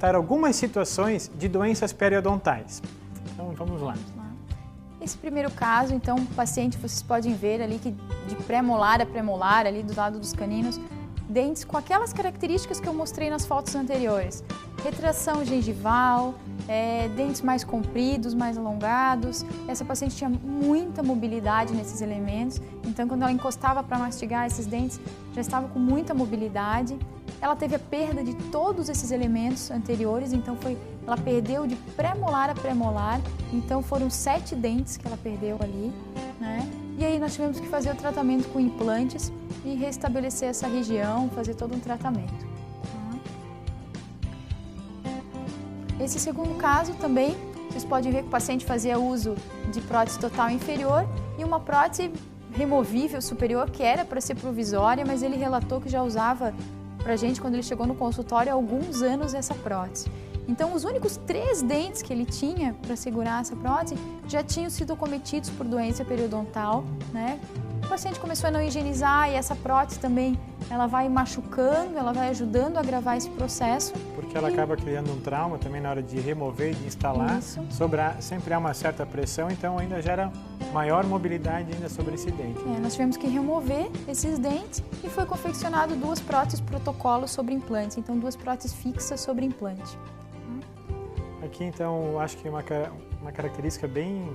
tratar algumas situações de doenças periodontais. Então, vamos lá. Esse primeiro caso, então, o paciente, vocês podem ver ali que de pré-molar a premolar, ali do lado dos caninos, dentes com aquelas características que eu mostrei nas fotos anteriores. Retração gengival, dentes mais compridos, mais alongados. Essa paciente tinha muita mobilidade nesses elementos, então quando ela encostava para mastigar esses dentes, já estava com muita mobilidade. Ela teve a perda de todos esses elementos anteriores, então ela perdeu de pré-molar a premolar, então foram 7 dentes que ela perdeu ali, né? E aí nós tivemos que fazer o tratamento com implantes e restabelecer essa região, fazer todo um tratamento. Esse segundo caso também, vocês podem ver que o paciente fazia uso de prótese total inferior e uma prótese removível superior, que era para ser provisória, mas ele relatou que já usava para a gente, quando ele chegou no consultório, há alguns anos essa prótese. Então, os únicos 3 dentes que ele tinha para segurar essa prótese já tinham sido cometidos por doença periodontal, né? O paciente começou a não higienizar e essa prótese também, ela vai machucando, ela vai ajudando a agravar esse processo. Porque ela acaba criando um trauma também na hora de remover e de instalar. Sempre há uma certa pressão, então ainda gera maior mobilidade ainda sobre esse dente. Nós tivemos que remover esses dentes e foi confeccionado 2 próteses protocolo sobre implantes, então 2 próteses fixas sobre implante. Aqui então, eu acho que uma característica bem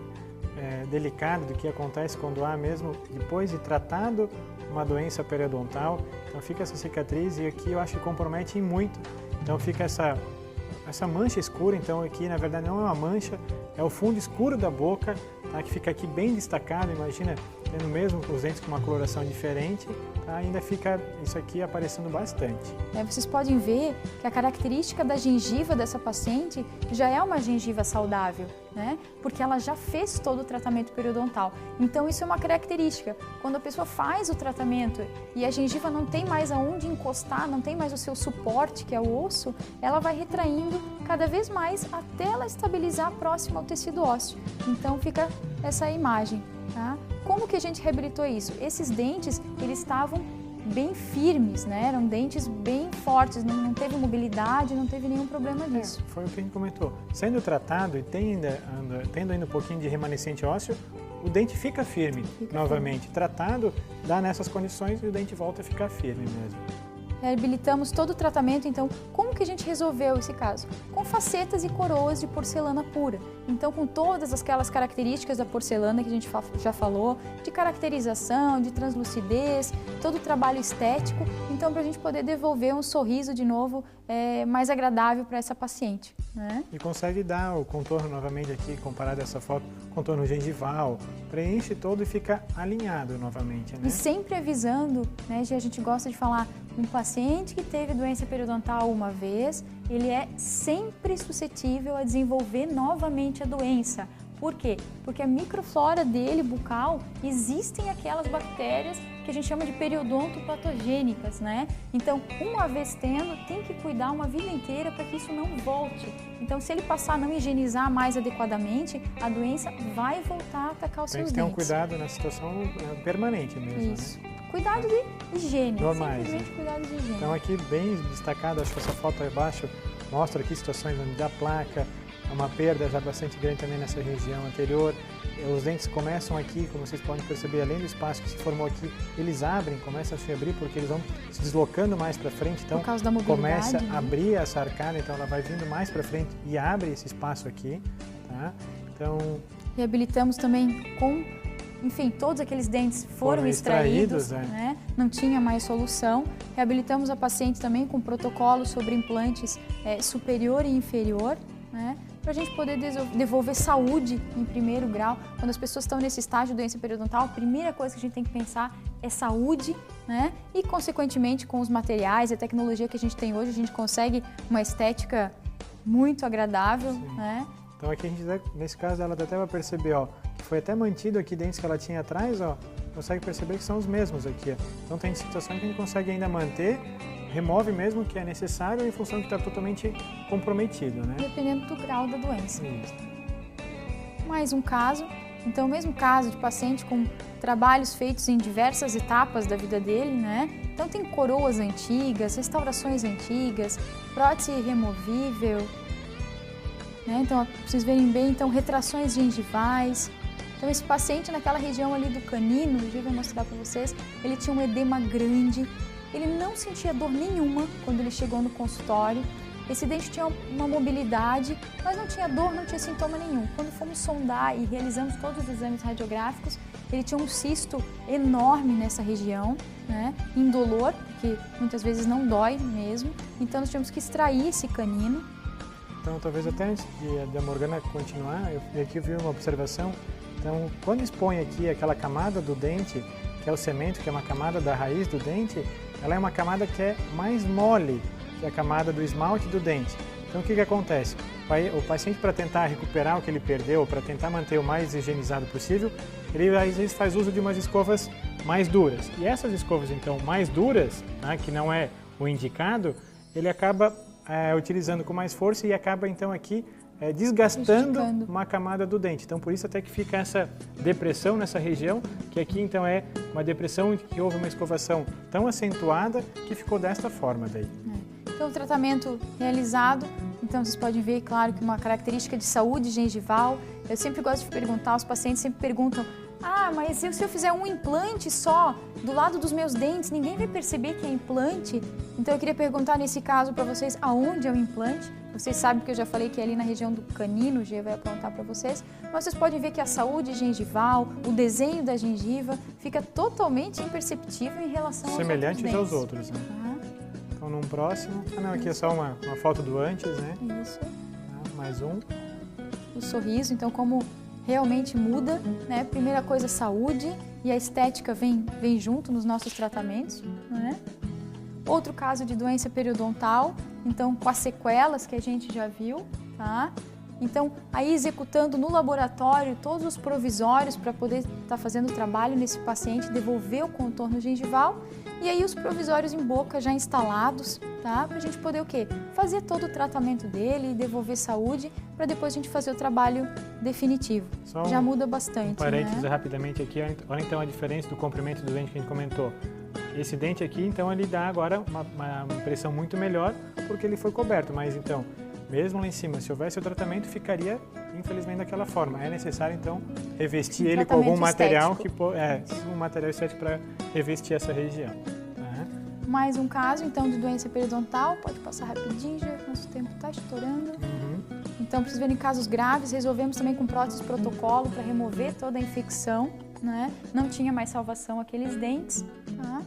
delicada do que acontece quando há mesmo, depois de tratado uma doença periodontal, então fica essa cicatriz e aqui eu acho que compromete muito, então fica essa mancha escura, então aqui na verdade não é uma mancha, é o fundo escuro da boca, tá? Que fica aqui bem destacado, imagina, tendo mesmo os dentes com uma coloração diferente, tá? Ainda fica isso aqui aparecendo bastante. Vocês podem ver que a característica da gengiva dessa paciente já é uma gengiva saudável, né? Porque ela já fez todo o tratamento periodontal. Então isso é uma característica. Quando a pessoa faz o tratamento e a gengiva não tem mais aonde encostar, não tem mais o seu suporte, que é o osso, ela vai retraindo cada vez mais até ela estabilizar próximo ao tecido ósseo. Então fica essa imagem, tá? Como que a gente reabilitou isso? Esses dentes, eles estavam bem firmes, né? Eram dentes bem fortes, não teve mobilidade, não teve nenhum problema disso. Foi o que a gente comentou. Sendo tratado e tendo ainda um pouquinho de remanescente ósseo, o dente fica firme novamente. Tratado, dá nessas condições e o dente volta a ficar firme mesmo. Reabilitamos todo o tratamento, então como que a gente resolveu esse caso? Com facetas e coroas de porcelana pura. Então com todas aquelas características da porcelana que a gente já falou, de caracterização, de translucidez, todo o trabalho estético, então para a gente poder devolver um sorriso de novo mais agradável para essa paciente, né? E consegue dar o contorno novamente aqui, comparado a essa foto, contorno gengival, preenche todo e fica alinhado novamente, né? E sempre avisando, né, a gente gosta de falar, um paciente que teve doença periodontal uma vez, ele é sempre suscetível a desenvolver novamente a doença. Por quê? Porque a microflora dele, bucal, existem aquelas bactérias que a gente chama de periodontopatogênicas, né? Então, uma vez tendo, tem que cuidar uma vida inteira para que isso não volte. Então, se ele passar a não higienizar mais adequadamente, a doença vai voltar a atacar os seus dentes. Tem que ter um cuidado na situação permanente mesmo, isso. Né? Cuidado de higiene, normais, simplesmente né? cuidado de higiene. Então aqui bem destacado, acho que essa foto aí abaixo mostra aqui situações onde dá placa, uma perda já bastante grande também nessa região anterior. Os dentes começam aqui, como vocês podem perceber, além do espaço que se formou aqui, eles abrem, começam a se abrir porque eles vão se deslocando mais para frente, então por causa da mobilidade, começa a né? abrir essa arcada, então ela vai vindo mais para frente e abre esse espaço aqui, tá? Então reabilitamos também com, enfim, todos aqueles dentes foram extraídos, né? Não tinha mais solução. Reabilitamos a paciente também com protocolo sobre implantes superior e inferior, né? Para a gente poder devolver saúde em primeiro grau. Quando as pessoas estão nesse estágio de doença periodontal, a primeira coisa que a gente tem que pensar é saúde, né? E, consequentemente, com os materiais e a tecnologia que a gente tem hoje, a gente consegue uma estética muito agradável, né? Então aqui a gente, nesse caso, ela até vai perceber, ó, que foi até mantido aqui dentes que ela tinha atrás, ó, consegue perceber que são os mesmos aqui, ó. Então tem situações que a gente consegue ainda manter, remove mesmo o que é necessário em função de estar totalmente comprometido, né? Dependendo do grau da doença. Isso. Mais um caso, então o mesmo caso de paciente com trabalhos feitos em diversas etapas da vida dele, né? Então tem coroas antigas, restaurações antigas, prótese removível, né? Então, pra vocês verem bem, então retrações gengivais. Então esse paciente naquela região ali do canino, eu vou mostrar para vocês, ele tinha um edema grande, ele não sentia dor nenhuma quando ele chegou no consultório. Esse dente tinha uma mobilidade, mas não tinha dor, não tinha sintoma nenhum. Quando fomos sondar e realizamos todos os exames radiográficos, ele tinha um cisto enorme nessa região, né, indolor, que muitas vezes não dói mesmo. Então nós tivemos que extrair esse canino. Então talvez até antes de a Morgana continuar, aqui eu vi uma observação. Então quando expõe aqui aquela camada do dente, que é o cemento, que é uma camada da raiz do dente, ela é uma camada que é mais mole que a camada do esmalte do dente. Então o que acontece? O paciente, para tentar recuperar o que ele perdeu, para tentar manter o mais higienizado possível, ele às vezes faz uso de umas escovas mais duras. E essas escovas então mais duras, né, que não é o indicado, ele acaba utilizando com mais força e acaba então aqui desgastando uma camada do dente. Então por isso até que fica essa depressão nessa região, que aqui então é uma depressão que houve uma escovação tão acentuada que ficou desta forma daí. Então o tratamento realizado, então vocês podem ver, claro, que uma característica de saúde gengival. Eu sempre gosto de perguntar, os pacientes sempre perguntam: ah, mas se eu fizer um implante só do lado dos meus dentes, ninguém vai perceber que é implante? Então eu queria perguntar nesse caso para vocês, aonde é o implante? Vocês sabem que eu já falei que é ali na região do canino, o G vai apontar para vocês, mas vocês podem ver que a saúde gengival, o desenho da gengiva, fica totalmente imperceptível em relação semelhantes aos outros, né? Então, num próximo... Ah, não, aqui é só uma foto do antes, né? Isso. Mais um. O sorriso, então, como realmente muda, né? Primeira coisa, saúde, e a estética vem junto nos nossos tratamentos, né? Outro caso de doença periodontal, então, com as sequelas que a gente já viu, tá? Então, aí executando no laboratório todos os provisórios para poder estar fazendo o trabalho nesse paciente, devolver o contorno gengival. E aí os provisórios em boca já instalados, tá? Para a gente poder o quê? Fazer todo o tratamento dele, devolver saúde, para depois a gente fazer o trabalho definitivo. Já muda bastante, parênteses, né? Rapidamente aqui, olha então a diferença do comprimento do dente que a gente comentou. Esse dente aqui, então, ele dá agora uma impressão muito melhor, porque ele foi coberto, mas então, mesmo lá em cima, se houvesse o tratamento, ficaria, infelizmente, daquela forma. É necessário, então, revestir ele com algum material um material estético para revestir essa região. Mais um caso, então, de doença periodontal. Pode passar rapidinho, já nosso tempo está estourando. Então, para vocês verem casos graves, resolvemos também com prótese protocolo para remover toda a infecção, né? Não tinha mais salvação aqueles dentes, tá?